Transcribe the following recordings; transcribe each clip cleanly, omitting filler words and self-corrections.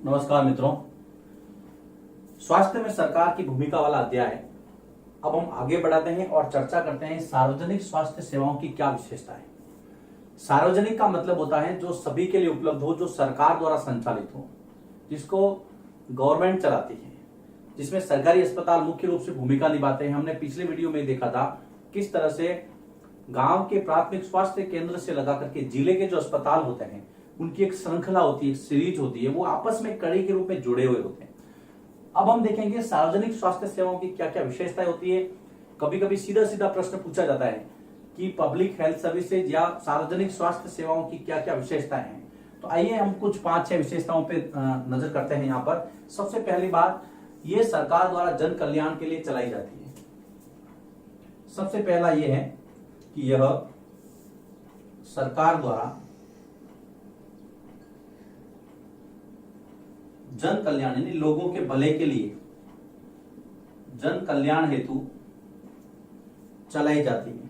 नमस्कार मित्रों, स्वास्थ्य में सरकार की भूमिका वाला अध्याय अब हम आगे बढ़ाते हैं और चर्चा करते हैं सार्वजनिक स्वास्थ्य सेवाओं की क्या विशेषता है। सार्वजनिक का मतलब होता है जो सभी के लिए उपलब्ध हो, जो सरकार द्वारा संचालित हो, जिसको गवर्नमेंट चलाती है, जिसमें सरकारी अस्पताल मुख्य रूप से भूमिका निभाते हैं। हमने पिछले वीडियो में देखा था किस तरह से गांव के प्राथमिक स्वास्थ्य केंद्र से लगा करके जिले के जो अस्पताल होते हैं उनकी एक श्रृंखला होती है, एक सीरीज होती है, वो आपस में कड़ी के रूप में जुड़े हुए होते हैं। अब हम देखेंगे सार्वजनिक स्वास्थ्य सेवाओं की क्या क्या विशेषताएं होती है। कभी कभी सीधा सीधा प्रश्न पूछा जाता है कि पब्लिक हेल्थ सर्विसेज या सार्वजनिक स्वास्थ्य सेवाओं की क्या क्या विशेषताएं हैं। तो आइए हम कुछ 5-6 विशेषताओं पे नजर करते हैं। यहाँ पर सबसे पहली बात, ये सरकार द्वारा जन कल्याण के लिए चलाई जाती है। सबसे पहला ये है कि यह सरकार द्वारा जन कल्याण यानी लोगों के भले के लिए जन कल्याण हेतु चलाई जाती है,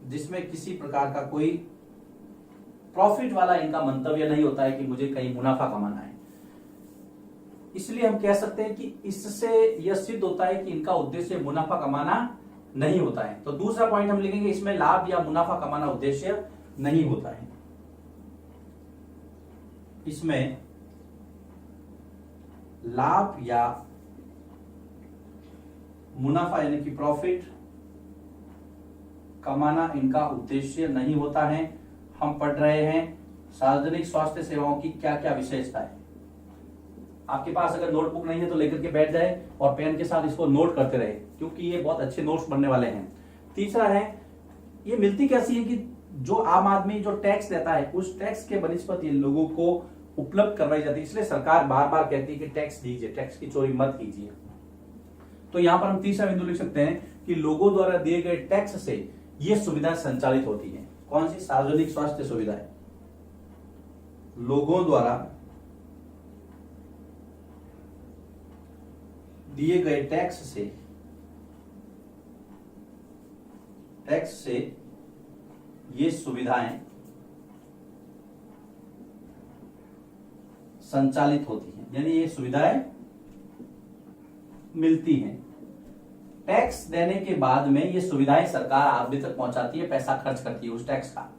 जिसमें किसी प्रकार का कोई प्रॉफिट वाला इनका मंतव्य नहीं होता है कि मुझे कहीं मुनाफा कमाना है। इसलिए हम कह सकते हैं कि इससे यह सिद्ध होता है कि इनका उद्देश्य मुनाफा कमाना नहीं होता है। तो दूसरा पॉइंट हम लिखेंगे, इसमें लाभ या मुनाफा कमाना उद्देश्य नहीं होता है। इसमें लाभ या मुनाफा यानी कि प्रॉफिट कमाना इनका उद्देश्य नहीं होता है। हम पढ़ रहे हैं सार्वजनिक स्वास्थ्य सेवाओं की क्या क्या विशेषता है। आपके पास अगर नोटबुक नहीं है तो लेकर के बैठ जाए और पेन के साथ इसको नोट करते रहे, क्योंकि ये बहुत अच्छे नोट्स बनने वाले हैं। तीसरा है, ये मिलती कैसी है कि जो आम आदमी जो टैक्स देता है उस टैक्स के बनिस्पत ये लोगों को उपलब्ध करवाई जाती है। इसलिए सरकार बार बार कहती है कि टैक्स दीजिए, टैक्स की चोरी मत कीजिए। तो यहां पर हम तीसरा बिंदु लिख सकते हैं कि लोगों द्वारा दिए गए टैक्स से ये सुविधाएं संचालित होती हैं। कौन सी? सार्वजनिक स्वास्थ्य सुविधाएं लोगों द्वारा दिए गए टैक्स से ये सुविधाएं संचालित होती हैं, यानी ये सुविधाएं मिलती हैं। टैक्स देने के बाद में ये सुविधाएं सरकार आप तक पहुंचाती है, पैसा खर्च करती है उस टैक्स का।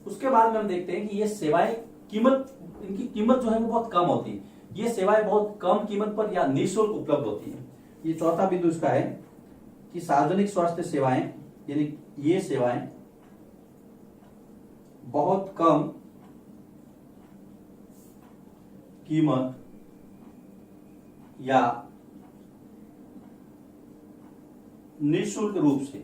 उसके बाद में हम देखते हैं कि ये सेवाएं इनकी कीमत जो है वो बहुत कम होती है। ये सेवाएं बहुत कम कीमत पर या निःशुल्क उपलब्ध होती है। ये चौथा बिंदु इसका है कि सार्वजनिक स्वास्थ्य सेवाएं यानी ये सेवाएं बहुत कम कीमत या निःशुल्क रूप से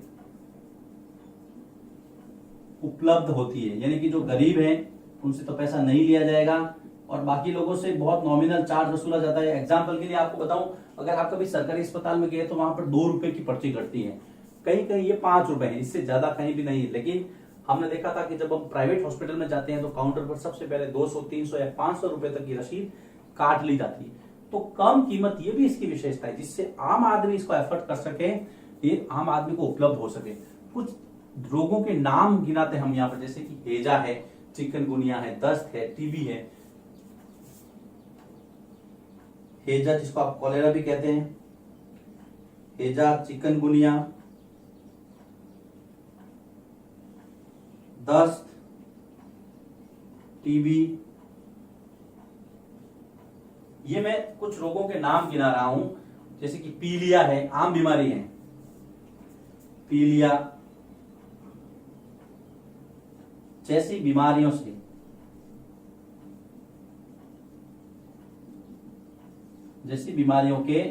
उपलब्ध होती है, यानी कि जो गरीब हैं उनसे तो पैसा नहीं लिया जाएगा और बाकी लोगों से बहुत नॉमिनल चार्ज वसूला जाता है। एग्जाम्पल के लिए आपको बताऊं, अगर आप कभी सरकारी अस्पताल में गए तो वहां पर 2 रुपए की पर्ची कटती है, कहीं कहीं ये 5 रुपए है, इससे ज्यादा कहीं भी नहीं है। लेकिन हमने देखा था कि जब हम प्राइवेट हॉस्पिटल में जाते हैं तो काउंटर पर सबसे पहले 200, 300 या 500 रुपए तक की रसीद काट ली जाती है। तो कम कीमत ये भी इसकी विशेषता है, जिससे आम आदमी इसको एफर्ट कर सके, ये आम आदमी को उपलब्ध हो सके। कुछ रोगों के नाम गिनाते हम यहाँ पर, जैसे कि हैजा है, चिकनगुनिया है, दस्त है, टीबी है। हैजा जिसको आप कॉलेरा भी कहते हैं, हैजा, चिकनगुनिया, दस्त, टीबी, ये मैं कुछ रोगों के नाम गिना रहा हूं। जैसे कि पीलिया है, आम बीमारी है, पीलिया जैसी बीमारियों से के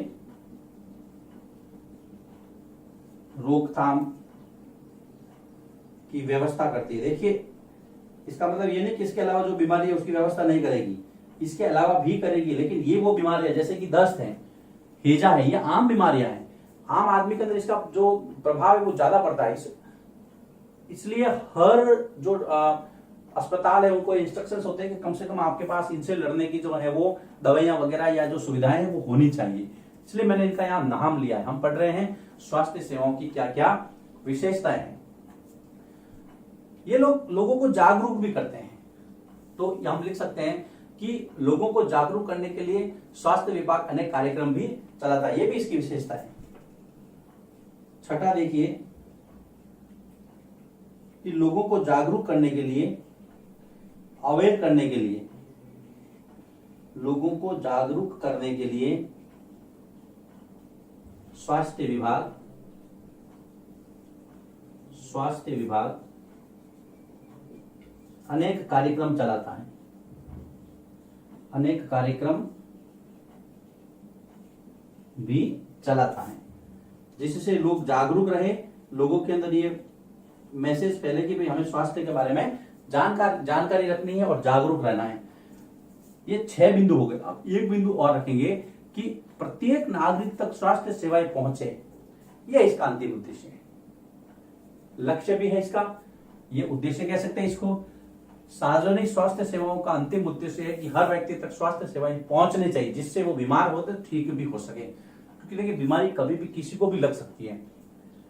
रोकथाम की व्यवस्था करती है। देखिए, इसका मतलब ये नहीं कि इसके अलावा जो बीमारी है उसकी व्यवस्था नहीं करेगी, इसके अलावा भी करेगी। लेकिन ये वो बीमारियां जैसे कि दस्त है, हैजा है, ये आम बीमारियां हैं। आम आदमी के अंदर इसका जो प्रभाव है वो ज्यादा पड़ता है। इसलिए हर जो अस्पताल है उनको इंस्ट्रक्शंस होते हैं कि कम से कम आपके पास इनसे लड़ने की जो है वो दवाइयां वगैरह या जो सुविधाएं हैं वो होनी चाहिए। इसलिए मैंने इनका यहाँ नाम लिया है। हम पढ़ रहे हैं स्वास्थ्य सेवाओं की क्या क्या विशेषताएं हैं। ये लोग लोगों को जागरूक भी करते हैं। तो हम लिख सकते हैं कि लोगों को जागरूक करने के लिए स्वास्थ्य विभाग अनेक कार्यक्रम भी चलाता है, ये भी इसकी विशेषता है। छठा देखिए कि लोगों को जागरूक करने के लिए, अवेयर करने के लिए, लोगों को जागरूक करने के लिए स्वास्थ्य विभाग अनेक कार्यक्रम चलाता है, अनेक कार्यक्रम भी चलाता है, जिससे लोग जागरूक रहे, लोगों के अंदर ये मैसेज फैले कि भाई हमें स्वास्थ्य के बारे में जानकारी रखनी है और जागरूक रहना है। ये 6 बिंदु हो गए। अब एक बिंदु और रखेंगे कि प्रत्येक नागरिक तक स्वास्थ्य सेवाएं पहुंचे, यह इसका अंतिम उद्देश्य है, लक्ष्य भी है इसका, ये उद्देश्य कह सकते हैं इसको। सार्वजनिक स्वास्थ्य सेवाओं का अंतिम उद्देश्य है कि हर व्यक्ति तक स्वास्थ्य सेवाएं पहुंचनी चाहिए, जिससे वो बीमार हो तो ठीक भी हो सके, क्योंकि देखिए बीमारी कभी भी किसी को भी लग सकती है।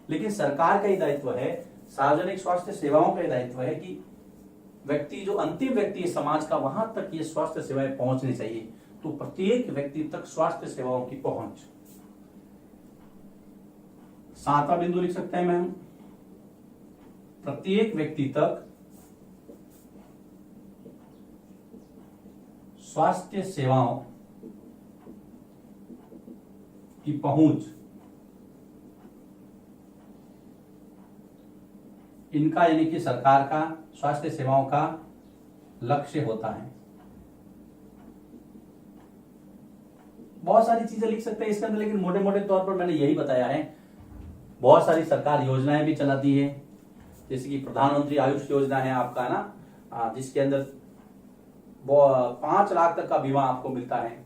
लेकिन सरकार का ही दायित्व है, सार्वजनिक स्वास्थ्य सेवाओं का दायित्व है कि व्यक्ति, जो अंतिम व्यक्ति है समाज का, वहां तक ये स्वास्थ्य सेवाएं पहुंचनी चाहिए। तो प्रत्येक व्यक्ति तक स्वास्थ्य सेवाओं की पहुंच। 7वां बिंदु लिख सकते हैं मैम, प्रत्येक व्यक्ति तक स्वास्थ्य सेवाओं की पहुंच, इनका यानी कि सरकार का स्वास्थ्य सेवाओं का लक्ष्य होता है। बहुत सारी चीजें लिख सकते हैं इसके अंदर, लेकिन मोटे मोटे तौर पर मैंने यही बताया है। बहुत सारी सरकार योजनाएं भी चलाती है, जैसे कि प्रधानमंत्री आयुष योजना है आपका ना, जिसके अंदर 5 लाख तक का बीमा आपको मिलता है।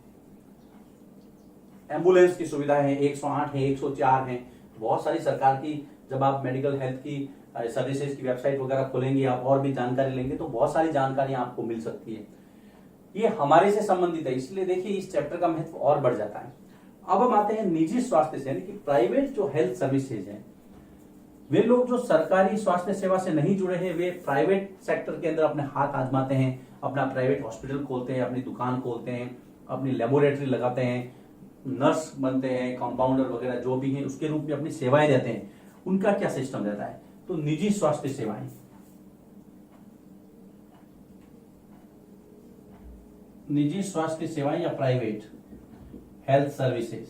एम्बुलेंस की सुविधा है, 108 है, 104 है। बहुत सारी सरकार की, जब आप मेडिकल हेल्थ की सर्विसेज की वेबसाइट वगैरह खोलेंगे आप और भी जानकारी लेंगे तो बहुत सारी जानकारी आपको मिल सकती है। ये हमारे से संबंधित है, इसलिए देखिए इस चैप्टर का महत्व और बढ़ जाता है। अब हम आते हैं निजी स्वास्थ्य से, यानी कि प्राइवेट जो हेल्थ सर्विसेज हैं। वे लोग जो सरकारी स्वास्थ्य सेवा से नहीं जुड़े हैं, वे प्राइवेट सेक्टर के अंदर अपने हाथ आजमाते हैं, अपना प्राइवेट हॉस्पिटल खोलते हैं, अपनी दुकान खोलते हैं, अपनी लेबोरेटरी लगाते हैं, नर्स बनते हैं, कंपाउंडर वगैरह जो भी हैं, उसके रूप में अपनी सेवाएं देते हैं। उनका क्या सिस्टम रहता है? तो निजी स्वास्थ्य सेवाएं, निजी स्वास्थ्य सेवाएं या प्राइवेट हेल्थ सर्विसेज,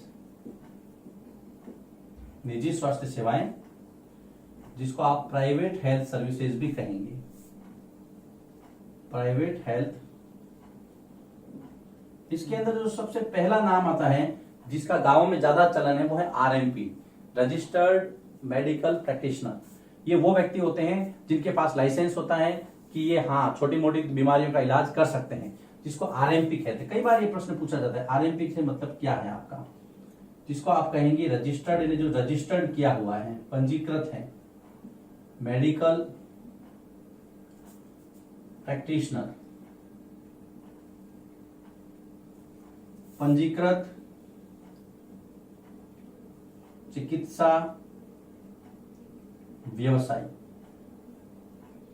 निजी स्वास्थ्य सेवाएं जिसको आप प्राइवेट हेल्थ सर्विसेज भी कहेंगे, प्राइवेट हेल्थ। इसके अंदर जो सबसे पहला नाम आता है, जिसका गांवों में ज्यादा चलन है, वो है आरएमपी, रजिस्टर्ड मेडिकल प्रैक्टिशनर। ये वो व्यक्ति होते हैं जिनके पास लाइसेंस होता है कि ये छोटी मोटी बीमारियों का इलाज कर सकते हैं, जिसको आरएमपी कहते हैं। कई बार ये प्रश्न पूछा जाता है, आरएमपी से मतलब क्या है आपका? जिसको आप कहेंगे रजिस्टर्ड, यानी जो रजिस्टर्ड किया हुआ है, पंजीकृत है, मेडिकल प्रैक्टिशनर, पंजीकृत चिकित्सा व्यवसायी।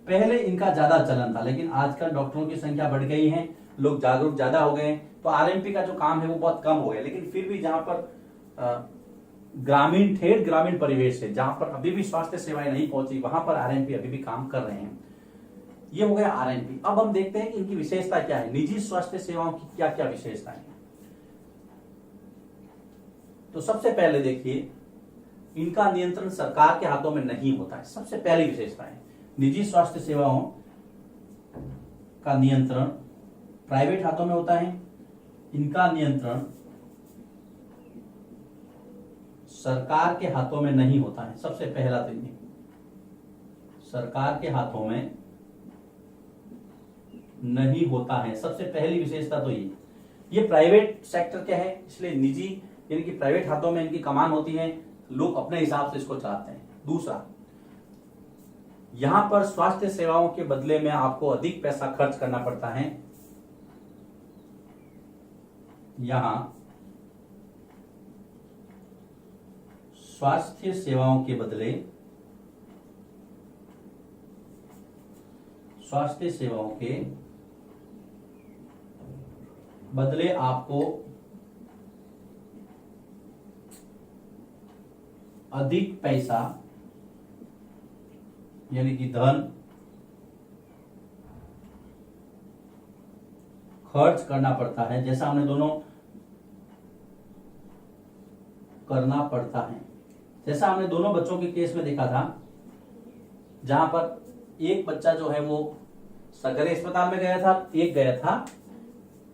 पहले इनका ज्यादा चलन था, लेकिन आजकल डॉक्टरों की संख्या बढ़ गई है, लोग जागरूक ज्यादा हो गए, तो आरएमपी का जो काम है वो बहुत कम हो गया। लेकिन फिर भी जहां पर ग्रामीण, ठेठ ग्रामीण परिवेश है, जहां पर अभी भी स्वास्थ्य सेवाएं नहीं पहुंची, वहां पर आरएमपी अभी भी काम कर रहे हैं। ये हो गया आरएमपी। अब हम देखते हैं कि इनकी विशेषता क्या है, निजी स्वास्थ्य सेवाओं की क्या क्या विशेषताएं हैं। तो सबसे पहले देखिए, इनका नियंत्रण सरकार के हाथों में नहीं होता है। सबसे पहली विशेषता है, निजी स्वास्थ्य सेवाओं का नियंत्रण प्राइवेट हाथों में होता है, इनका नियंत्रण सरकार के हाथों में नहीं होता है। सबसे पहला तो ये, सरकार के हाथों में नहीं होता है, सबसे पहली विशेषता तो ये प्राइवेट सेक्टर के है, इसलिए निजी यानी कि प्राइवेट हाथों में इनकी कमान होती है, लोग अपने हिसाब से इसको चलाते हैं। दूसरा, यहां पर स्वास्थ्य सेवाओं के बदले में आपको अधिक पैसा खर्च करना पड़ता है। यहां स्वास्थ्य सेवाओं के बदले, स्वास्थ्य सेवाओं के बदले आपको अधिक पैसा यानी कि धन खर्च करना पड़ता है, जैसा हमने दोनों करना पड़ता है, जैसा हमने दोनों बच्चों के केस में देखा था, जहां पर एक बच्चा जो है वो सरकारी अस्पताल में गया था, एक गया था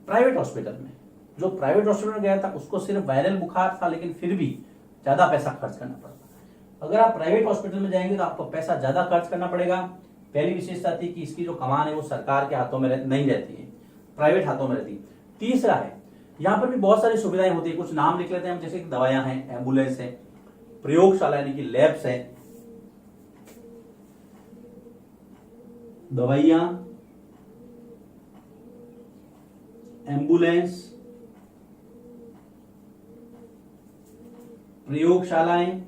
प्राइवेट हॉस्पिटल में। जो प्राइवेट हॉस्पिटल में गया था उसको सिर्फ वायरल बुखार था, लेकिन फिर भी ज्यादा पैसा खर्च करना पड़ता। अगर आप प्राइवेट हॉस्पिटल में जाएंगे तो आपको पैसा ज्यादा खर्च करना पड़ेगा। पहली विशेषता थी कि इसकी जो कमान है वो सरकार के हाथों में नहीं रहती है, प्राइवेट हाथों में रहती है। तीसरा है, यहाँ पर भी बहुत सारी सुविधाएं होती है, कुछ नाम लिख लेते हैं हम, जैसे कि दवाइयां हैं, एम्बुलेंस है, प्रयोगशाला यानी कि लैब्स है, दवाइयां, एम्बुलेंस, प्रयोगशालाएं,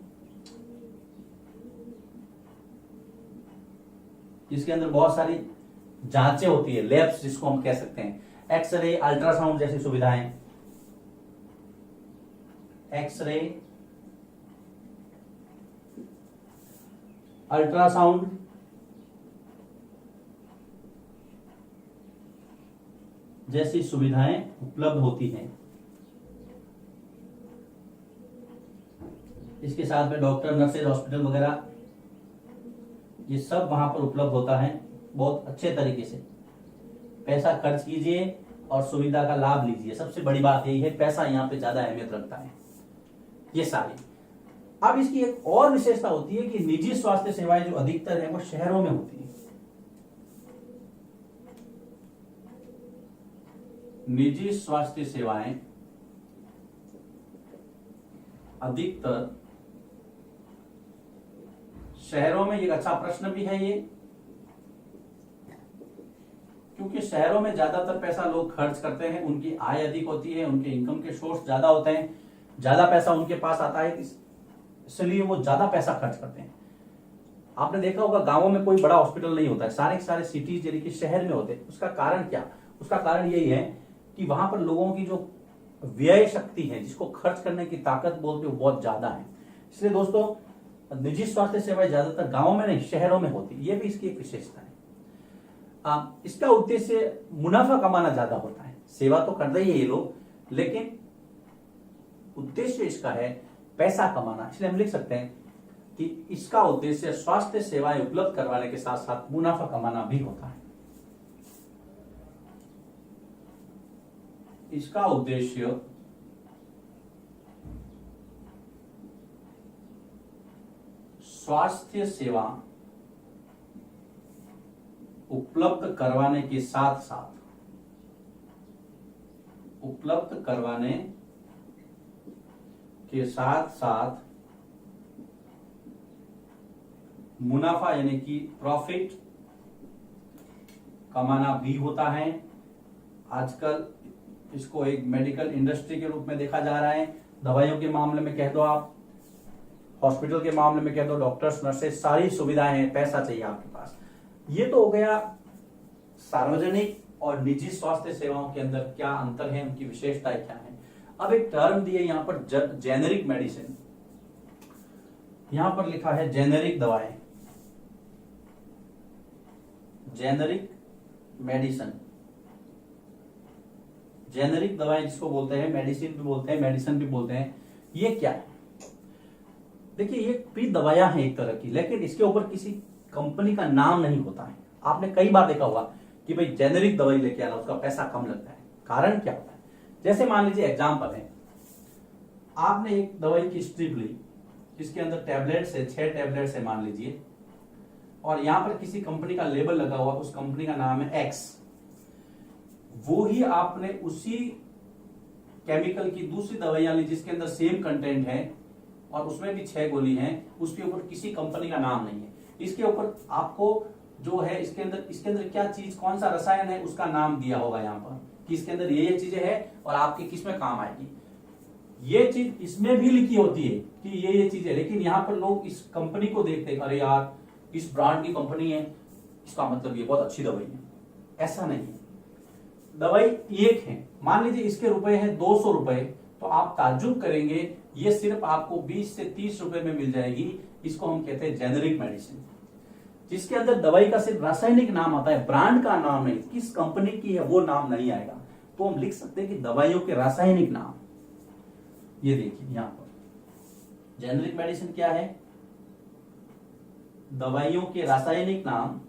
जिसके अंदर बहुत सारी जांचें होती है, लैब्स जिसको हम कह सकते हैं, एक्सरे, अल्ट्रासाउंड जैसी सुविधाएं, एक्सरे, अल्ट्रासाउंड, जैसी सुविधाएं उपलब्ध होती हैं। इसके साथ में डॉक्टर, नर्सेज, हॉस्पिटल वगैरह ये सब वहां पर उपलब्ध होता है बहुत अच्छे तरीके से। पैसा खर्च कीजिए और सुविधा का लाभ लीजिए, सबसे बड़ी बात यही है, पैसा यहाँ पे ज्यादा अहमियत रखता है ये सारी। अब इसकी एक और विशेषता होती है कि निजी स्वास्थ्य सेवाएं जो अधिकतर है वो शहरों में होती है। निजी स्वास्थ्य सेवाएं अधिकतर शहरों में, एक अच्छा प्रश्न भी है ये, क्योंकि शहरों में ज्यादातर पैसा लोग खर्च करते हैं, उनकी आय अधिक होती है, उनके इनकम के सोर्स ज्यादा होते हैं, ज्यादा पैसा उनके पास आता है, इसलिए वो ज्यादा पैसा खर्च करते हैं। आपने देखा होगा गांवों में कोई बड़ा हॉस्पिटल नहीं होता है, सारे के सारे सिटीज यानी कि शहर में होते हैं। उसका कारण क्या? उसका कारण यही है कि वहां पर लोगों की जो व्यय शक्ति है, जिसको खर्च करने की ताकत बोलते हैं, वो बहुत ज्यादा है। इसलिए दोस्तों निजी स्वास्थ्य सेवाएं ज्यादातर गांवों में नहीं शहरों में होती, ये भी इसकी एक विशेषता है। इसका उद्देश्य मुनाफा कमाना ज्यादा होता है। सेवा तो करते ही है ये लोग, लेकिन उद्देश्य इसका है पैसा कमाना। इसलिए हम लिख सकते हैं कि इसका उद्देश्य स्वास्थ्य सेवाएं उपलब्ध करवाने के साथ साथ मुनाफा कमाना भी होता है। इसका उद्देश्य स्वास्थ्य सेवा उपलब्ध करवाने के साथ साथ मुनाफा यानी कि प्रॉफिट कमाना भी होता है। आजकल इसको एक मेडिकल इंडस्ट्री के रूप में देखा जा रहा है। दवाइयों के मामले में कह दो, आप हॉस्पिटल के मामले में कह दो, डॉक्टर्स, नर्सेज, सारी सुविधाएं हैं, पैसा चाहिए आपके पास। ये तो हो गया सार्वजनिक और निजी स्वास्थ्य सेवाओं के अंदर क्या अंतर है, उनकी विशेषताएं क्या है। अब एक टर्म दिए यहां पर जेनेरिक मेडिसिन, यहां पर लिखा है जेनेरिक दवाएं, जेनेरिक मेडिसिन, जेनेरिक दवाएं जिसको बोलते हैं, मेडिसिन भी बोलते हैं, मेडिसिन भी बोलते हैं। ये क्या है? देखिए ये भी दवाइयां हैं एक तरह की, लेकिन इसके ऊपर किसी कंपनी का नाम नहीं होता है। आपने कई बार देखा होगा कि भाई जेनेरिक दवाई लेके आना, उसका पैसा कम लगता है। कारण क्या होता है? जैसे मान लीजिए एग्जाम्पल है, आपने एक दवाई की स्ट्रिप ली, जिसके अंदर टैबलेट्स है, 6 टैबलेट्स है मान लीजिए, और यहां पर किसी कंपनी का लेबल लगा हुआ, उस कंपनी का नाम है एक्स। वो ही आपने उसी केमिकल की दूसरी दवाइयां ली जिसके अंदर सेम कंटेंट है और उसमें भी 6 गोली हैं, उसके ऊपर किसी कंपनी का नाम नहीं है। इसके ऊपर आपको जो है इसके अंदर क्या चीज, कौन सा रसायन है, उसका नाम दिया होगा यहाँ पर कि इसके अंदर ये चीजें हैं और आपके किस में काम आएगी। ये चीज इसमें भी लिखी होती है कि ये चीजें, लेकिन यहाँ पर लोग इस कंपनी को देखते हैं, अरे यार इस ब्रांड की कंपनी है, इसका मतलब ये बहुत अच्छी दवाई है। ऐसा नहीं है। दवाई एक है, मान लीजिए इसके रुपए हैं 200 रुपए, तो आप ताज्जुब करेंगे ये सिर्फ आपको 20 से 30 रुपए में मिल जाएगी। इसको हम कहते हैं जेनेरिक मेडिसिन, जिसके अंदर दवाई का सिर्फ रासायनिक नाम आता है, ब्रांड का नाम नहीं, किस कंपनी की है वो नाम नहीं आएगा। तो हम लिख सकते हैं कि दवाइयों के रासायनिक नाम। ये देखिए यहां पर जेनेरिक मेडिसिन क्या है, दवाइयों के रासायनिक नाम,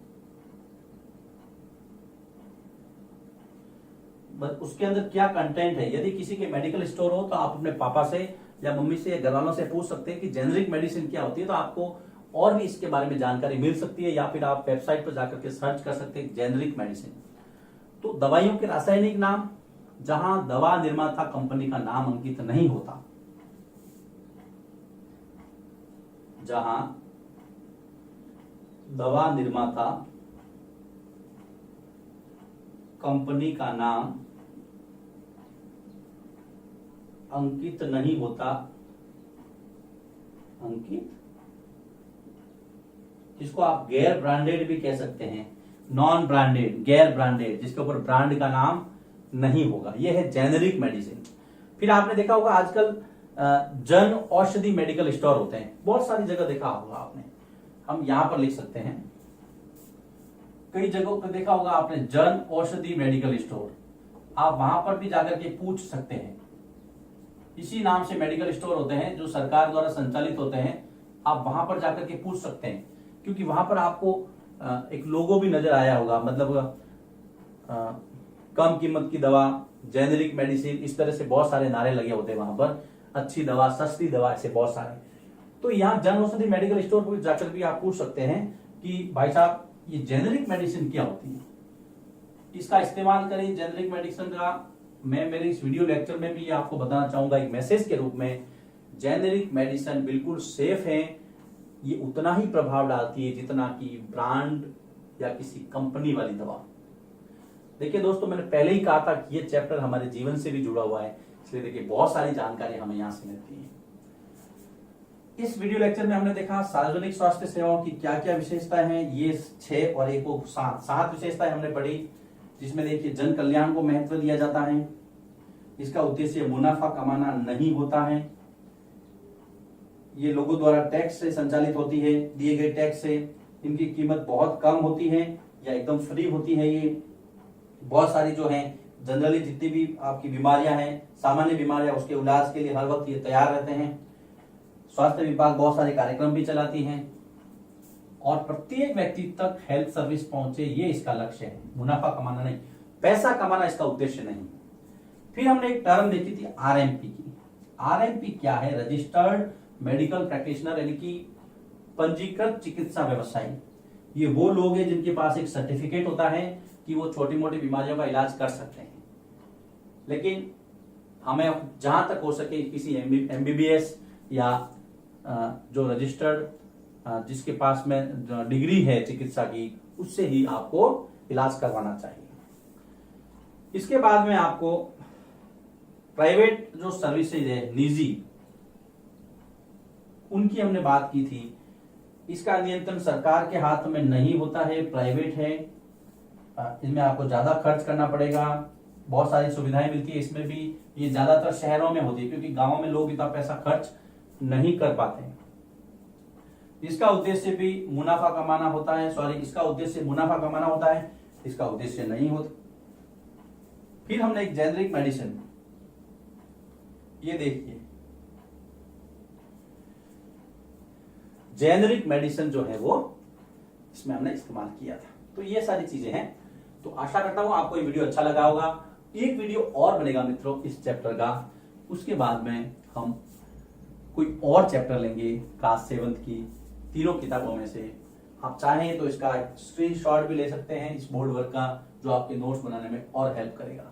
बस उसके अंदर क्या कंटेंट है। यदि किसी के मेडिकल स्टोर हो तो आप अपने पापा से या मम्मी से या घर वालों से पूछ सकते हैं कि जेनेरिक मेडिसिन क्या होती है, तो आपको और भी इसके बारे में जानकारी मिल सकती है, या फिर आप वेबसाइट पर जाकर के सर्च कर सकते हैं जेनेरिक मेडिसिन। तो दवाइयों के रासायनिक नाम, जहां दवा निर्माता कंपनी का नाम अंकित नहीं होता, जहां दवा निर्माता कंपनी का नाम अंकित नहीं होता, अंकित, जिसको आप गैर ब्रांडेड भी कह सकते हैं, नॉन ब्रांडेड, गैर ब्रांडेड, जिसके ऊपर ब्रांड का नाम नहीं होगा, यह है जेनेरिक मेडिसिन। फिर आपने देखा होगा आजकल जन औषधि मेडिकल स्टोर होते हैं, बहुत सारी जगह देखा होगा आपने, हम यहां पर लिख सकते हैं, कई जगहों पर देखा होगा आपने जन औषधि मेडिकल स्टोर, आप वहां पर भी जाकर के पूछ सकते हैं। इसी नाम से मेडिकल स्टोर होते हैं जो सरकार द्वारा संचालित होते हैं, आप वहां पर जाकर के पूछ सकते हैं, क्योंकि वहां पर आपको एक लोगो भी नजर आया होगा, मतलब कम कीमत की दवा, जेनेरिक मेडिसिन, इस तरह से बहुत सारे नारे लगे होते हैं वहां पर, अच्छी दवा, सस्ती दवा, ऐसे बहुत सारे। तो यहाँ जन औषधि मेडिकल स्टोर पर जाकर भी आप पूछ सकते हैं कि भाई साहब ये जेनेरिक मेडिसिन क्या होती है, इसका इस्तेमाल करें। जेनेरिक मेडिसिन का मैं मेरे इस वीडियो लेक्चर में भी आपको बताना चाहूंगा एक मैसेज के रूप में, जेनेरिक मेडिसिन बिल्कुल सेफ है, ये उतना ही प्रभाव डालती है जितना कि ब्रांड या किसी कंपनी वाली दवा। देखिए दोस्तों, मैंने पहले ही कहा था कि ये चैप्टर हमारे जीवन से भी जुड़ा हुआ है, इसलिए देखिए बहुत सारी जानकारी हमें यहां से मिलती है। इस वीडियो लेक्चर में हमने देखा सार्वजनिक स्वास्थ्य सेवाओं की क्या क्या विशेषताएं हैं, ये 6 और 1 को 7 विशेषताएं हमने पढ़ी, जिसमें देखिए जन कल्याण को महत्व दिया जाता है, इसका उद्देश्य मुनाफा कमाना नहीं होता है, ये लोगों द्वारा टैक्स से संचालित होती है, दिए गए टैक्स से, इनकी कीमत बहुत कम होती है या एकदम फ्री होती है। ये बहुत सारी जो है जनरली जितनी भी आपकी बीमारियां हैं, सामान्य बीमारियां, उसके इलाज के लिए हर वक्त ये तैयार रहते हैं। स्वास्थ्य विभाग बहुत सारे कार्यक्रम भी चलाती है और प्रत्येक व्यक्ति तक हेल्थ सर्विस पहुंचे, ये इसका लक्ष्य है, मुनाफा कमाना नहीं, पैसा कमाना इसका उद्देश्य नहीं। फिर हमने एक टर्म देखी थी आरएमपी की। आरएमपी क्या है? रजिस्टर्ड मेडिकल प्रैक्टिशनर, यानी कि पंजीकृत चिकित्सा व्यवसायी। ये वो लोग हैं जिनके पास एक सर्टिफिकेट होता है कि वो छोटी मोटी बीमारियों का इलाज कर सकते हैं, लेकिन हमें जहां तक हो सके किसी एमबीबीएस या जो रजिस्टर्ड जिसके पास में डिग्री है चिकित्सा की, उससे ही आपको इलाज करवाना चाहिए। इसके बाद में आपको प्राइवेट जो सर्विसेज है, निजी, उनकी हमने बात की थी। इसका नियंत्रण सरकार के हाथ में नहीं होता है, प्राइवेट है, इसमें आपको ज्यादा खर्च करना पड़ेगा, बहुत सारी सुविधाएं मिलती है इसमें भी। ये ज्यादातर शहरों में होती है क्योंकि गांवों में लोग इतना पैसा खर्च नहीं कर पाते। इसका उद्देश्य भी मुनाफा कमाना होता है, इसका उद्देश्य मुनाफा कमाना होता है, इसका उद्देश्य नहीं होता। फिर हमने एक जेनेरिक मेडिसिन, ये देखिए जेनेरिक मेडिसिन जो है वो इसमें हमने इस्तेमाल किया था। तो ये सारी चीजें हैं। तो आशा करता हूं आपको ये वीडियो अच्छा लगा होगा। एक वीडियो और बनेगा मित्रों इस चैप्टर का, उसके बाद में हम कोई और चैप्टर लेंगे क्लास 7 की तीनों किताबों में से। आप चाहें तो इसका स्क्रीनशॉट भी ले सकते हैं इस बोर्ड वर्क का, जो आपके नोट्स बनाने में और हेल्प करेगा।